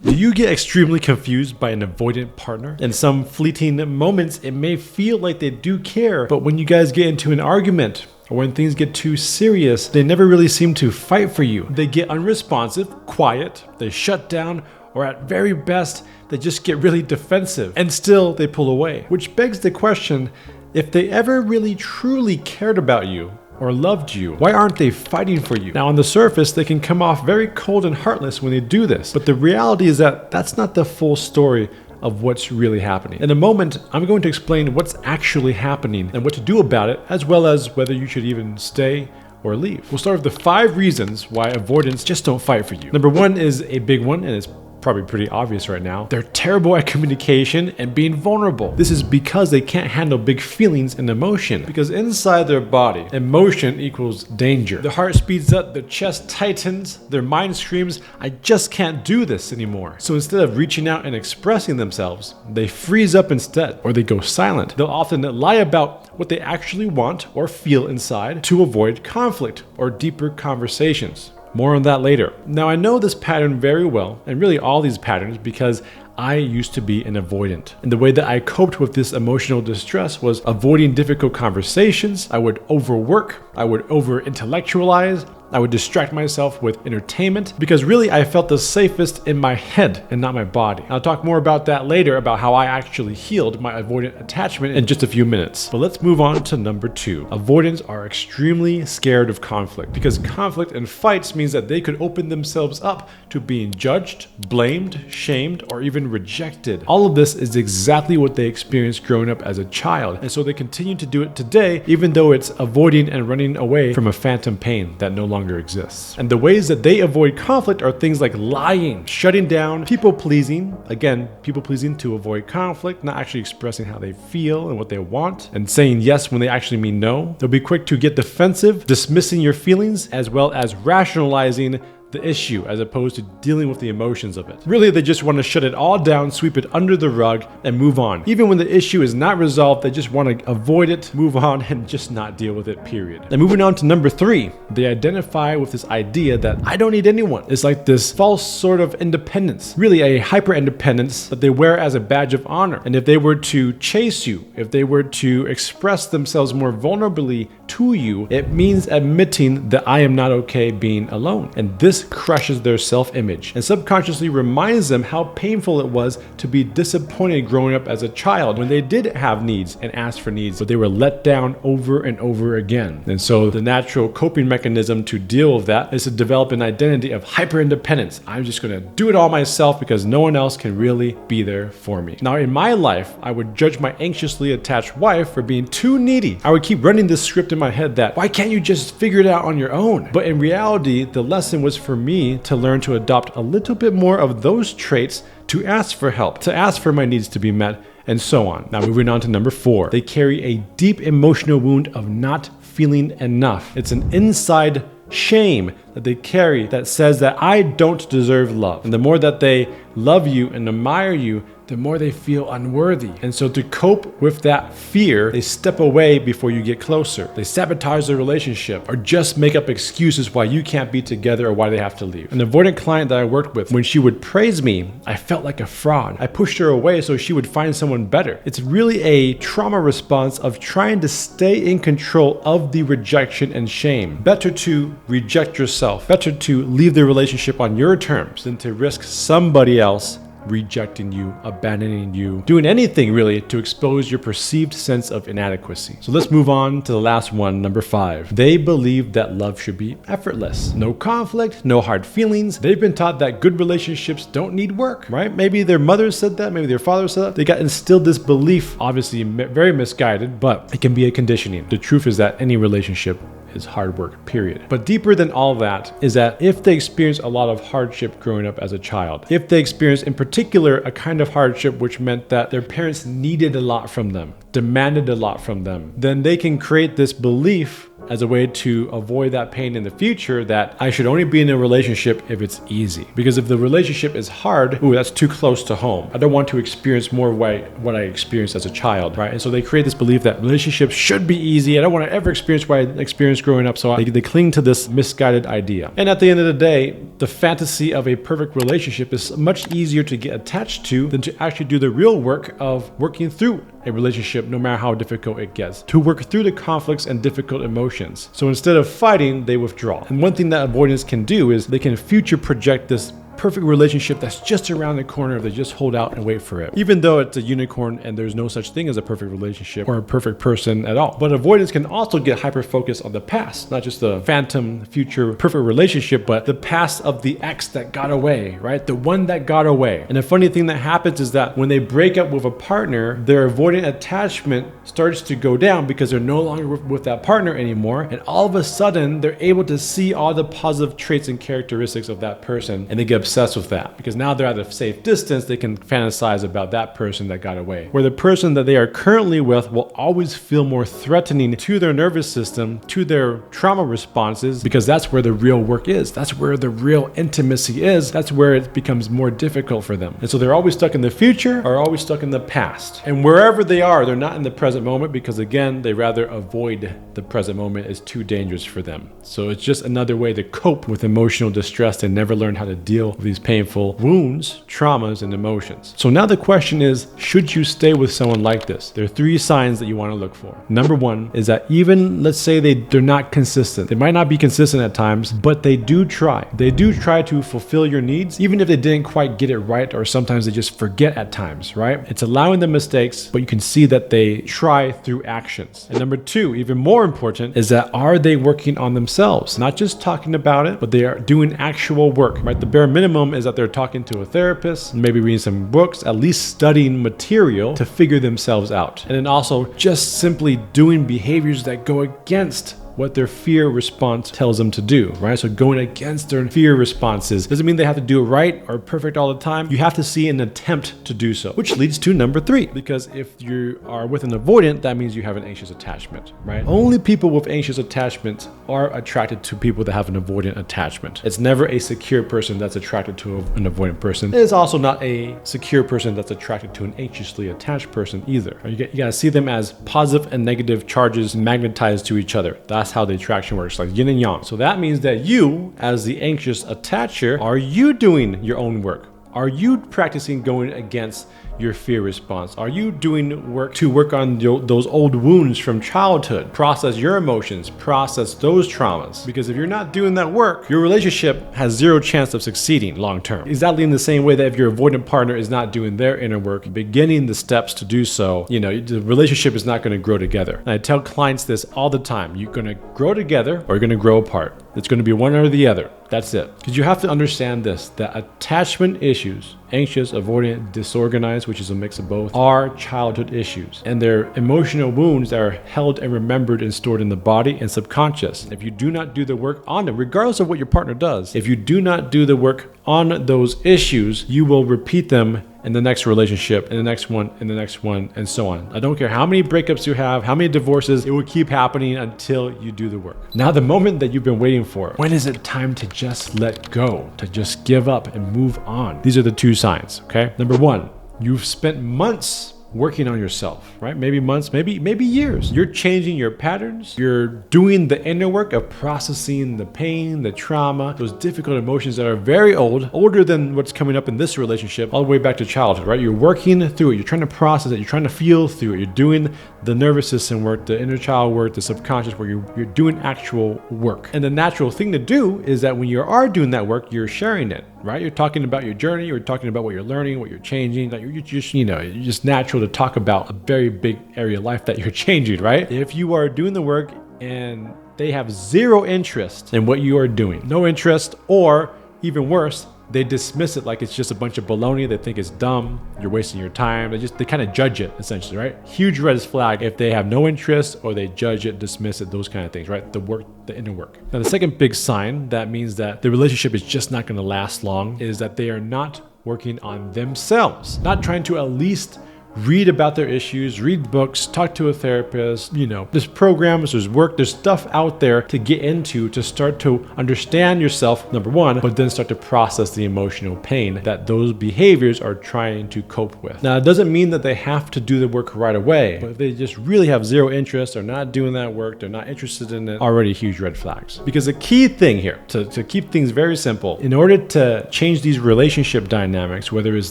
Do you get extremely confused by an avoidant partner? In some fleeting moments, it may feel like they do care, but when you guys get into an argument, or when things get too serious, they never really seem to fight for you. They get unresponsive, quiet, they shut down, or at very best, they just get really defensive, and still they pull away. Which begs the question, if they ever really truly cared about you, or loved you, why aren't they fighting for you? Now on the surface, they can come off very cold and heartless when they do this, but the reality is that that's not the full story of what's really happening. In a moment, I'm going to explain what's actually happening and what to do about it, as well as whether you should even stay or leave. We'll start with the 5 reasons why avoidants just don't fight for you. Number 1 is a big one, and it's probably pretty obvious right now. They're terrible at communication and being vulnerable. This is because they can't handle big feelings and emotion. Because inside their body, emotion equals danger. The heart speeds up, their chest tightens, their mind screams, I just can't do this anymore. So instead of reaching out and expressing themselves, they freeze up instead, or they go silent. They'll often lie about what they actually want or feel inside to avoid conflict or deeper conversations. More on that later. Now I know this pattern very well, and really all these patterns, because I used to be an avoidant. And the way that I coped with this emotional distress was avoiding difficult conversations. I would overwork, I would over-intellectualize, I would distract myself with entertainment, because really I felt the safest in my head and not my body. I'll talk more about that later, about how I actually healed my avoidant attachment in just a few minutes. But let's move on to number 2. Avoidants are extremely scared of conflict, because conflict and fights means that they could open themselves up to being judged, blamed, shamed, or even rejected. All of this is exactly what they experienced growing up as a child, and so they continue to do it today, even though it's avoiding and running away from a phantom pain that no longer exists. And the ways that they avoid conflict are things like lying, shutting down, people pleasing, again, people pleasing to avoid conflict, not actually expressing how they feel and what they want, and saying yes when they actually mean no. They'll be quick to get defensive, dismissing your feelings, as well as rationalizing the issue as opposed to dealing with the emotions of it. Really, they just want to shut it all down, sweep it under the rug, and move on. Even when the issue is not resolved, they just want to avoid it, move on, and just not deal with it, period. And moving on to number 3, they identify with this idea that I don't need anyone. It's like this false sort of independence, really a hyper-independence that they wear as a badge of honor. And if they were to chase you, if they were to express themselves more vulnerably to you, it means admitting that I am not okay being alone. And this crushes their self-image and subconsciously reminds them how painful it was to be disappointed growing up as a child when they did have needs and asked for needs, but they were let down over and over again. And so the natural coping mechanism to deal with that is to develop an identity of hyper-independence. I'm just going to do it all myself because no one else can really be there for me. Now in my life, I would judge my anxiously attached wife for being too needy. I would keep running this script in my head that, why can't you just figure it out on your own? But in reality, the lesson was for me to learn to adopt a little bit more of those traits, to ask for help, to ask for my needs to be met, and so on. Now moving on to number 4. They carry a deep emotional wound of not feeling enough. It's an inside shame that they carry that says that I don't deserve love. And the more that they love you and admire you, the more they feel unworthy. And so to cope with that fear, they step away before you get closer. They sabotage the relationship or just make up excuses why you can't be together or why they have to leave. An avoidant client that I worked with, when she would praise me, I felt like a fraud. I pushed her away so she would find someone better. It's really a trauma response of trying to stay in control of the rejection and shame. Better to reject yourself. Better to leave the relationship on your terms than to risk somebody else rejecting you, abandoning you, doing anything really to expose your perceived sense of inadequacy. So let's move on to the last one, number 5. They believe that love should be effortless. No conflict, no hard feelings. They've been taught that good relationships don't need work, right? Maybe their mother said that, maybe their father said that. They got instilled this belief, obviously very misguided, but it can be a conditioning. The truth is that any relationship is hard work, period. But deeper than all that is that if they experience a lot of hardship growing up as a child, if they experience in particular a kind of hardship which meant that their parents needed a lot from them, demanded a lot from them, then they can create this belief as a way to avoid that pain in the future, that I should only be in a relationship if it's easy. Because if the relationship is hard, ooh, that's too close to home. I don't want to experience more what I experienced as a child, right? And so they create this belief that relationships should be easy. I don't want to ever experience what I experienced growing up. So they cling to this misguided idea. And at the end of the day, the fantasy of a perfect relationship is much easier to get attached to than to actually do the real work of working through a relationship, no matter how difficult it gets, to work through the conflicts and difficult emotions. So instead of fighting, they withdraw. And one thing that avoidance can do is they can future project this perfect relationship that's just around the corner if they just hold out and wait for it. Even though it's a unicorn and there's no such thing as a perfect relationship or a perfect person at all. But avoidance can also get hyper-focused on the past, not just the phantom future perfect relationship, but the past of the ex that got away, right? The one that got away. And the funny thing that happens is that when they break up with a partner, their avoidant attachment starts to go down because they're no longer with that partner anymore. And all of a sudden, they're able to see all the positive traits and characteristics of that person, and they get obsessed with that because now they're at a safe distance. They can fantasize about that person that got away, where the person that they are currently with will always feel more threatening to their nervous system, to their trauma responses, because that's where the real work is. That's where the real intimacy is. That's where it becomes more difficult for them. And so they're always stuck in the future or always stuck in the past. And wherever they are, they're not in the present moment because, again, they rather avoid the present moment. Is too dangerous for them. So it's just another way to cope with emotional distress. They never learn how to deal with these painful wounds, traumas, and emotions. So now the question is, should you stay with someone like this? There are 3 signs that you want to look for. Number 1 is that even, let's say they're not consistent. They might not be consistent at times, but they do try. They do try to fulfill your needs, even if they didn't quite get it right, or sometimes they just forget at times, right? It's allowing the mistakes, but you can see that they try through actions. And number 2, even more important, is that are they working on themselves? Not just talking about it, but they are doing actual work, right? The bare minimum is that they're talking to a therapist, maybe reading some books, at least studying material to figure themselves out. And then also just simply doing behaviors that go against what their fear response tells them to do, right? So going against their fear responses doesn't mean they have to do it right or perfect all the time. You have to see an attempt to do so, which leads to number 3, because if you are with an avoidant, that means you have an anxious attachment, right? Only people with anxious attachment are attracted to people that have an avoidant attachment. It's never a secure person that's attracted to an avoidant person. It is also not a secure person that's attracted to an anxiously attached person either. You gotta see them as positive and negative charges magnetized to each other. That's how the attraction works, like yin and yang. So that means that you, as the anxious attacher, are you doing your own work? Are you practicing going against your fear response? Are you doing work to work on those old wounds from childhood? Process your emotions, process those traumas. Because if you're not doing that work, your relationship has 0 chance of succeeding long term. Exactly in the same way that if your avoidant partner is not doing their inner work, beginning the steps to do so, the relationship is not going to grow together. And I tell clients this all the time. You're going to grow together or you're going to grow apart. It's going to be one or the other. That's it. Because you have to understand this, that attachment issues, anxious, avoidant, disorganized, which is a mix of both, are childhood issues. And they're emotional wounds that are held and remembered and stored in the body and subconscious. If you do not do the work on them, regardless of what your partner does, if you do not do the work on those issues, you will repeat them in the next relationship, in the next one, in the next one, and so on. I don't care how many breakups you have, how many divorces, it will keep happening until you do the work. Now, the moment that you've been waiting for, when is it time to just let go, to just give up and move on? These are the 2 signs, okay? Number 1, you've spent months working on yourself, right? Maybe months, maybe years. You're changing your patterns. You're doing the inner work of processing the pain, the trauma, those difficult emotions that are very old, older than what's coming up in this relationship, all the way back to childhood, right? You're working through it. You're trying to process it. You're trying to feel through it. You're doing the nervous system work, the inner child work, the subconscious work. You're doing actual work. And the natural thing to do is that when you are doing that work, you're sharing it, right? You're talking about your journey. You're talking about what you're learning, what you're changing. That you're just natural to talk about a very big area of life that you're changing, right? If you are doing the work and they have 0 interest in what you are doing, no interest, or even worse, they dismiss it like it's just a bunch of baloney. They think it's dumb. You're wasting your time. They kind of judge it, essentially, right? Huge red flag if they have no interest or they judge it, dismiss it, those kind of things, right? The work, the inner work. Now, the second big sign that means that the relationship is just not going to last long is that they are not working on themselves, not trying to at least read about their issues, read books, talk to a therapist. There's programs, there's work, there's stuff out there to get into to start to understand yourself, number one, but then start to process the emotional pain that those behaviors are trying to cope with. Now, it doesn't mean that they have to do the work right away, but if they just really have zero interest, they're not doing that work, they're not interested in it, already huge red flags. Because the key thing here, to keep things very simple, in order to change these relationship dynamics, whether it's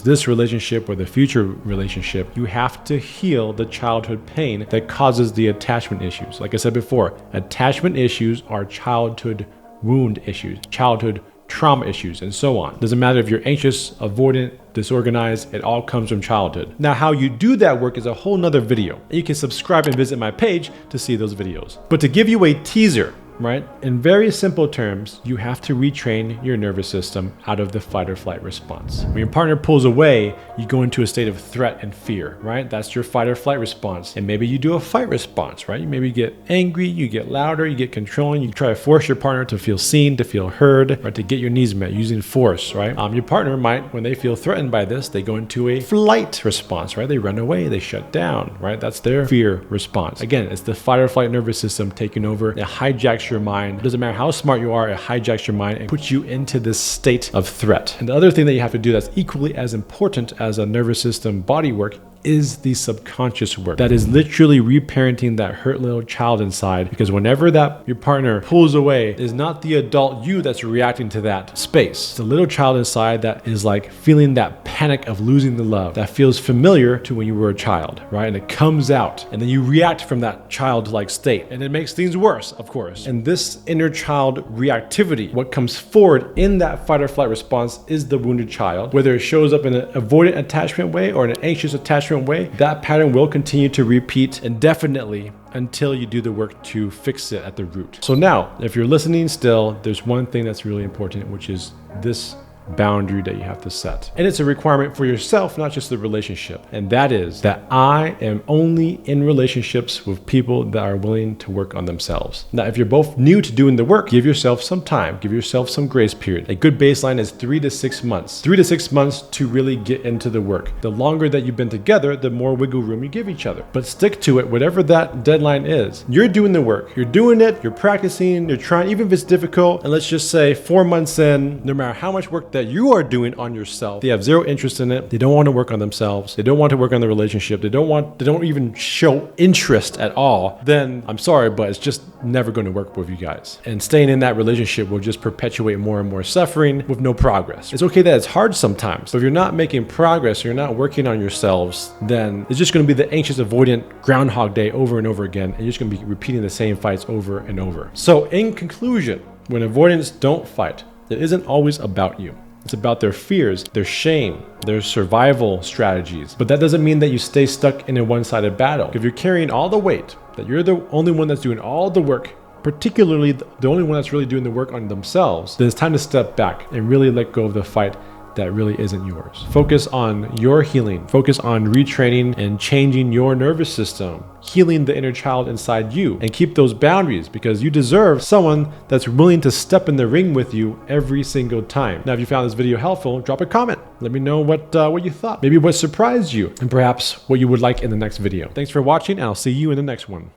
this relationship or the future relationship, you have to heal the childhood pain that causes the attachment issues. Like I said before, attachment issues are childhood wound issues, childhood trauma issues, and so on. Doesn't matter if you're anxious, avoidant, disorganized, it all comes from childhood. Now, how you do that work is a whole nother video. You can subscribe and visit my page to see those videos. But to give you a teaser, right? In very simple terms, you have to retrain your nervous system out of the fight or flight response. When your partner pulls away, you go into a state of threat and fear, right? That's your fight or flight response. And maybe you do a fight response, right? You maybe get angry, you get louder, you get controlling, you try to force your partner to feel seen, to feel heard, right? To get your needs met using force, right? Your partner might, when they feel threatened by this, they go into a flight response, right? They run away, they shut down, right? That's their fear response. Again, it's the fight or flight nervous system taking over. It hijacks your mind. It doesn't matter how smart you are, it hijacks your mind and puts you into this state of threat. And the other thing that you have to do that's equally as important as a nervous system body work is the subconscious work. That is literally reparenting that hurt little child inside, because whenever that your partner pulls away, it is not the adult you that's reacting to that space. It's the little child inside that is like feeling that panic of losing the love that feels familiar to when you were a child, right? And it comes out, and then you react from that childlike state, and it makes things worse, of course. And this inner child reactivity, what comes forward in that fight or flight response, is the wounded child. Whether it shows up in an avoidant attachment way or in an anxious attachment way, that pattern will continue to repeat indefinitely until you do the work to fix it at the root. So now, if you're listening still, there's one thing that's really important, which is this boundary that you have to set. And it's a requirement for yourself, not just the relationship. And that is that I am only in relationships with people that are willing to work on themselves. Now, if you're both new to doing the work, give yourself some time, give yourself some grace period. A good baseline is 3 to 6 months. 3 to 6 months to really get into the work. The longer that you've been together, the more wiggle room you give each other. But stick to it, whatever that deadline is. You're doing the work. You're doing it, you're practicing, you're trying, even if it's difficult. And let's just say 4 months in, no matter how much work that you are doing on yourself, they have zero interest in it. They don't want to work on themselves. They don't want to work on the relationship. They don't even show interest at all. Then I'm sorry, but it's just never going to work with you guys. And staying in that relationship will just perpetuate more and more suffering with no progress. It's okay that it's hard sometimes, but if you're not making progress, you're not working on yourselves, then it's just going to be the anxious avoidant Groundhog Day over and over again. And you're just going to be repeating the same fights over and over. So in conclusion, when avoidants don't fight, it isn't always about you. It's about their fears, their shame, their survival strategies. But that doesn't mean that you stay stuck in a one-sided battle. If you're carrying all the weight, that you're the only one that's doing all the work, particularly the only one that's really doing the work on themselves, then it's time to step back and really let go of the fight that really isn't yours. Focus on your healing. Focus on retraining and changing your nervous system, healing the inner child inside you, and keep those boundaries, because you deserve someone that's willing to step in the ring with you every single time. Now, if you found this video helpful, drop a comment. Let me know what you thought, maybe what surprised you, and perhaps what you would like in the next video. Thanks for watching, and I'll see you in the next one.